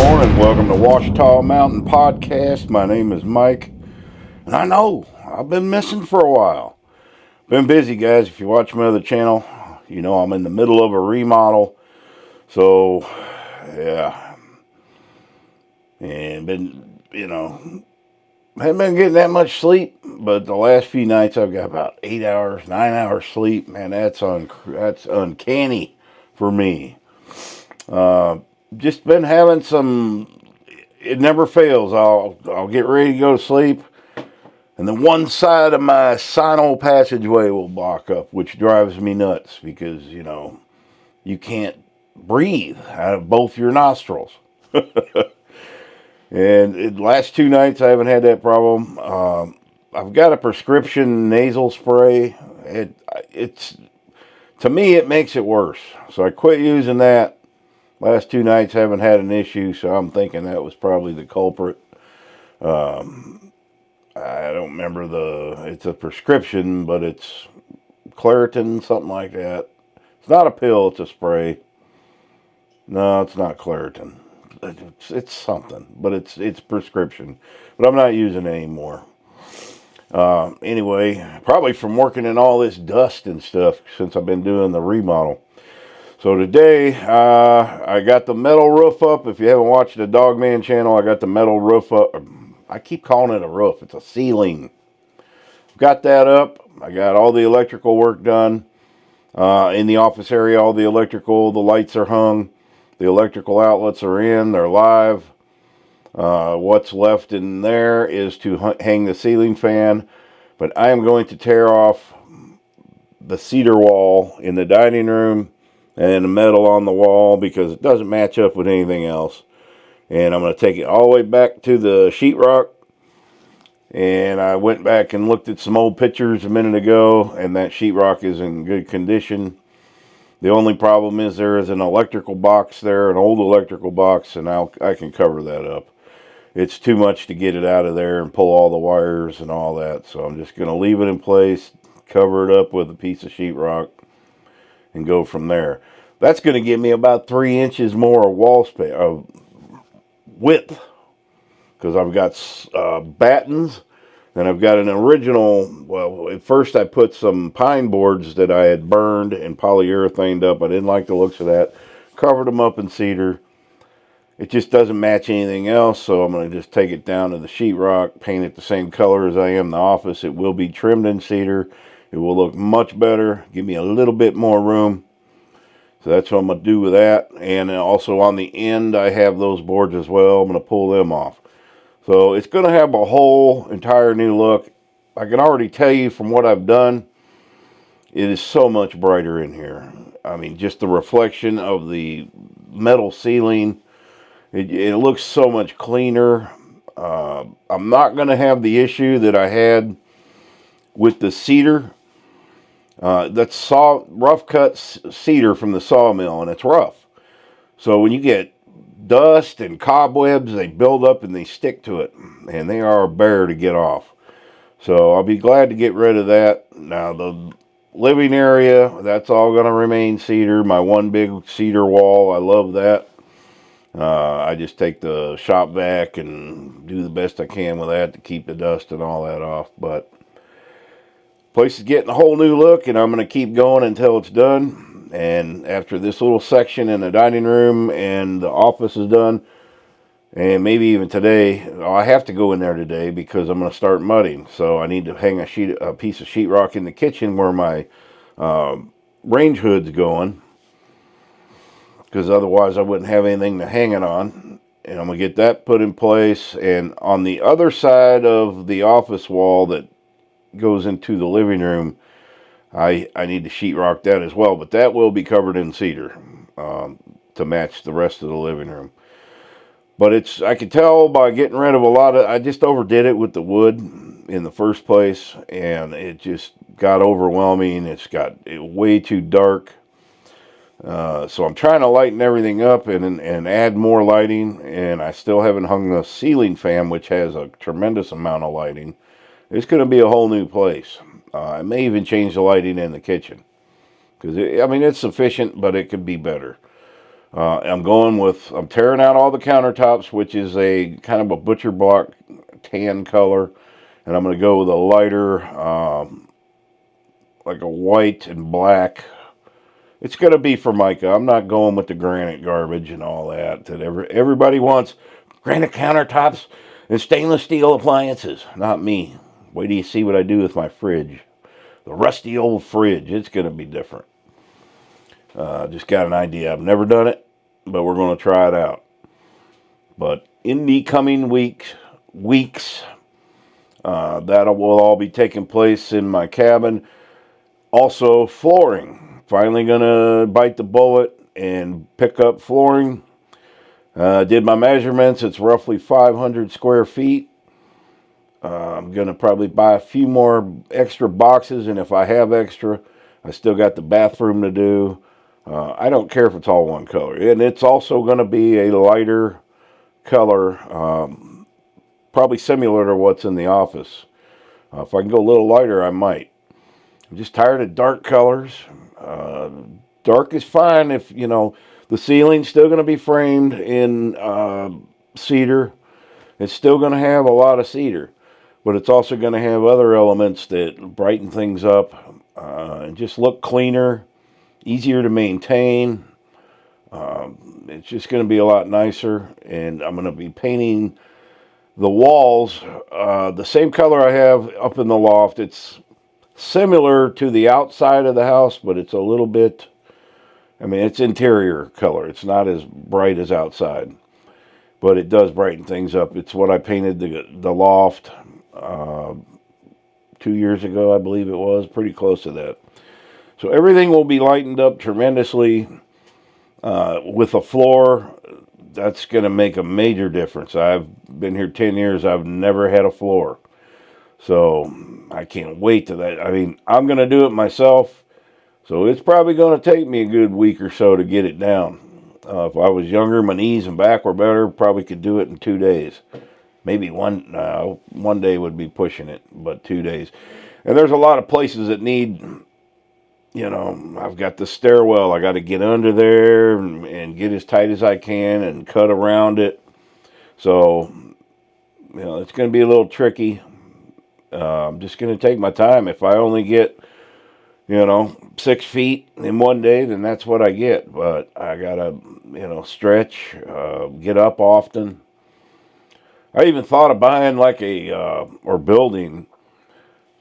morning. Welcome to Washita Mountain Podcast. My name is Mike, and I know I've been missing for a while. Been busy, guys. If you watch my other channel, you know I'm in the middle of a remodel. So, yeah, and haven't been getting that much sleep. But the last few nights I've got about 8 hours, 9 hours sleep. Man, that's uncanny for me. Just been having some. It never fails. I'll get ready to go to sleep, and then one side of my sinal passageway will block up, which drives me nuts because you can't breathe out of both your nostrils. And the last 2 nights I haven't had that problem. I've got a prescription nasal spray. It's to me it makes it worse, so I quit using that. Last 2 nights haven't had an issue, so I'm thinking that was probably the culprit. I don't remember it's a prescription, but it's Claritin, something like that. It's not a pill, it's a spray. No, it's not Claritin. It's something, but it's prescription. But I'm not using it anymore. Anyway, probably from working in all this dust and stuff since I've been doing the remodel. So today, I got the metal roof up. If you haven't watched the Dogman channel, I got the metal roof up. I keep calling it a roof. It's a ceiling. Got that up. I got all the electrical work done. In the office area, all the lights are hung. The electrical outlets are in. They're live. What's left in there is to hang the ceiling fan. But I am going to tear off the cedar wall in the dining room and the metal on the wall because it doesn't match up with anything else. And I'm going to take it all the way back to the sheetrock. And I went back and looked at some old pictures a minute ago, and that sheetrock is in good condition. The only problem is there is an electrical box there, an old electrical box, and I can cover that up. It's too much to get it out of there and pull all the wires and all that, so I'm just going to leave it in place, cover it up with a piece of sheetrock, and go from there. That's going to give me about 3 inches more wall space, width, because I've got battens, and I've got an original. Well, at first I put some pine boards that I had burned and polyurethaned up. I didn't like the looks of that. Covered them up in cedar. It just doesn't match anything else, so I'm going to just take it down to the sheetrock, paint it the same color as I am in the office. It will be trimmed in cedar. It will look much better, give me a little bit more room. So that's what I'm going to do with that. And also on the end, I have those boards as well. I'm going to pull them off. So it's going to have a whole entire new look. I can already tell you from what I've done, it is so much brighter in here. I mean, just the reflection of the metal ceiling, it looks so much cleaner. I'm not going to have the issue that I had with the cedar. That's rough cut cedar from the sawmill, and it's rough. So when you get dust and cobwebs, they build up and they stick to it, and they are a bear to get off. So I'll be glad to get rid of that. Now the living area, that's all going to remain cedar. My one big cedar wall, I love that. I just take the shop vac and do the best I can with that to keep the dust and all that off. But place is getting a whole new look, and I'm going to keep going until it's done. And after this little section in the dining room and the office is done, and maybe even today, I have to go in there today because I'm going to start mudding. So I need to hang a piece of sheetrock in the kitchen where my range hood's going, because otherwise I wouldn't have anything to hang it on. And I'm going to get that put in place. And on the other side of the office wall that goes into the living room, I need to sheetrock that as well, but that will be covered in cedar to match the rest of the living room. But I could tell by getting rid of I just overdid it with the wood in the first place, and it just got overwhelming. It's got way too dark. So I'm trying to lighten everything up and add more lighting, and I still haven't hung the ceiling fan, which has a tremendous amount of lighting. It's going to be a whole new place. I may even change the lighting in the kitchen, because it's sufficient, but it could be better. I'm tearing out all the countertops, which is a kind of a butcher block tan color. And I'm going to go with a lighter, like a white and black. It's going to be Formica. I'm not going with the granite garbage and all that everybody wants. Granite countertops and stainless steel appliances. Not me. Wait till you see what I do with my fridge. The rusty old fridge. It's going to be different. Just got an idea. I've never done it, but we're going to try it out. But in the coming weeks, that will all be taking place in my cabin. Also, flooring. Finally going to bite the bullet and pick up flooring. Did my measurements. It's roughly 500 square feet. I'm going to probably buy a few more extra boxes, and if I have extra, I still got the bathroom to do. I don't care if it's all one color. And it's also going to be a lighter color, probably similar to what's in the office. If I can go a little lighter, I might. I'm just tired of dark colors. Dark is fine if, the ceiling's still going to be framed in cedar. It's still going to have a lot of cedar, but it's also going to have other elements that brighten things up and just look cleaner, easier to maintain. It's just going to be a lot nicer, and I'm going to be painting the walls the same color I have up in the loft. It's similar to the outside of the house, but it's a little bit, it's interior color. It's not as bright as outside, but it does brighten things up. It's what I painted the loft 2 years ago, I believe it was, pretty close to that. So everything will be lightened up tremendously with a floor. That's going to make a major difference. I've been here 10 years. I've never had a floor. So I can't wait to that. I'm going to do it myself. So it's probably going to take me a good week or so to get it down. If I was younger, my knees and back were better, probably could do it in 2 days. Maybe one day would be pushing it, but 2 days. And there's a lot of places that need, I've got the stairwell. I got to get under there and get as tight as I can and cut around it. So, it's going to be a little tricky. I'm just going to take my time. If I only get, 6 feet in one day, then that's what I get. But I got to, stretch, get up often. I even thought of buying or building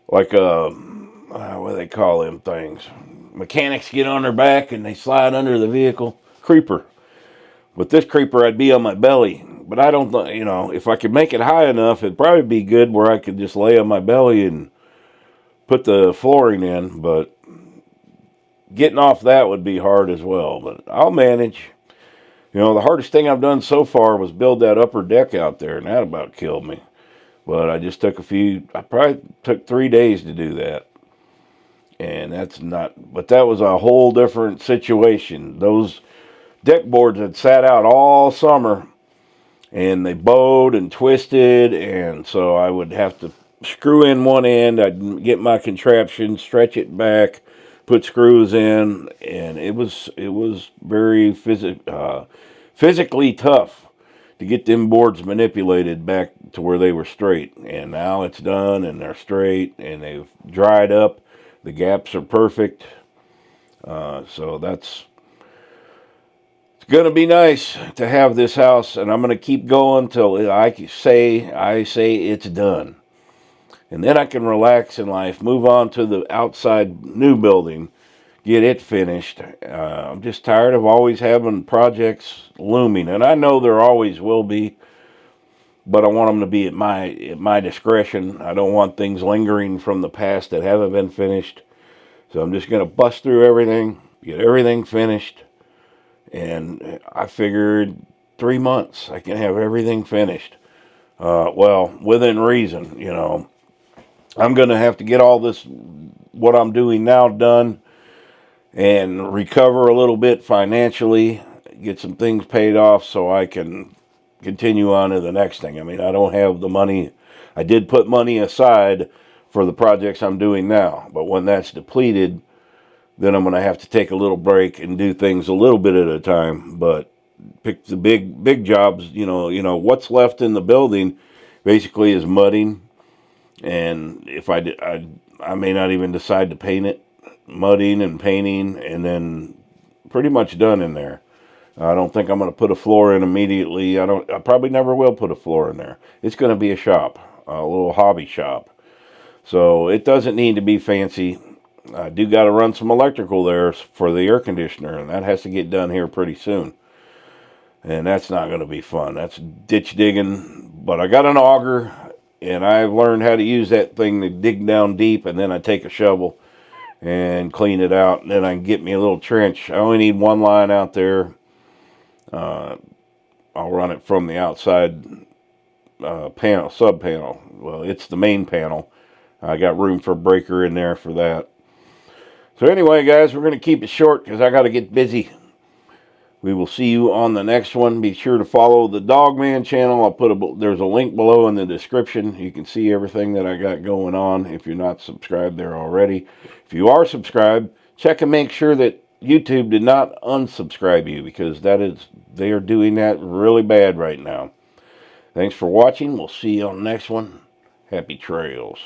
like what do they call them things? Mechanics get on their back and they slide under the vehicle. Creeper. With this creeper, I'd be on my belly. But I don't, if I could make it high enough, it'd probably be good where I could just lay on my belly and put the flooring in. But getting off that would be hard as well. But I'll manage. The hardest thing I've done so far was build that upper deck out there, and that about killed me. But I just took I probably took 3 days to do that. And but that was a whole different situation. Those deck boards had sat out all summer, and they bowed and twisted, and so I would have to screw in one end. I'd get my contraption, stretch it back, put screws in, and it was very physically tough to get them boards manipulated back to where they were straight. And now it's done, and they're straight, and they've dried up. The gaps are perfect. So it's going to be nice to have this house, and I'm going to keep going till I say it's done. And then I can relax in life, move on to the outside new building, get it finished. I'm just tired of always having projects looming, and I know there always will be, but I want them to be at my discretion. I don't want things lingering from the past that haven't been finished. So I'm just going to bust through everything, get everything finished, and I figured 3 months I can have everything finished. Within reason, I'm going to have to get all this, what I'm doing now, done and recover a little bit financially, get some things paid off so I can continue on to the next thing. I don't have the money. I did put money aside for the projects I'm doing now, but when that's depleted, then I'm going to have to take a little break and do things a little bit at a time. But pick the big jobs. What's left in the building basically is mudding, and if I may not even decide to paint it. Mudding and painting, and then pretty much done in there. I don't think I'm going to put a floor in immediately. I probably never will put a floor in there. It's going to be a shop, a little hobby shop. So it doesn't need to be fancy. I do got to run some electrical there for the air conditioner, and that has to get done here pretty soon. And that's not going to be fun. That's ditch digging. But I got an auger, and I've learned how to use that thing to dig down deep, and then I take a shovel and clean it out, and then I can get me a little trench. I only need one line out there. I'll run it from the outside sub panel. Well, it's the main panel. I got room for a breaker in there for that. So anyway, guys, we're going to keep it short because I got to get busy. We will see you on the next one. Be sure to follow the Dogman channel. There's a link below in the description. You can see everything that I got going on if you're not subscribed there already. If you are subscribed, check and make sure that YouTube did not unsubscribe you, because they are doing that really bad right now. Thanks for watching. We'll see you on the next one. Happy trails.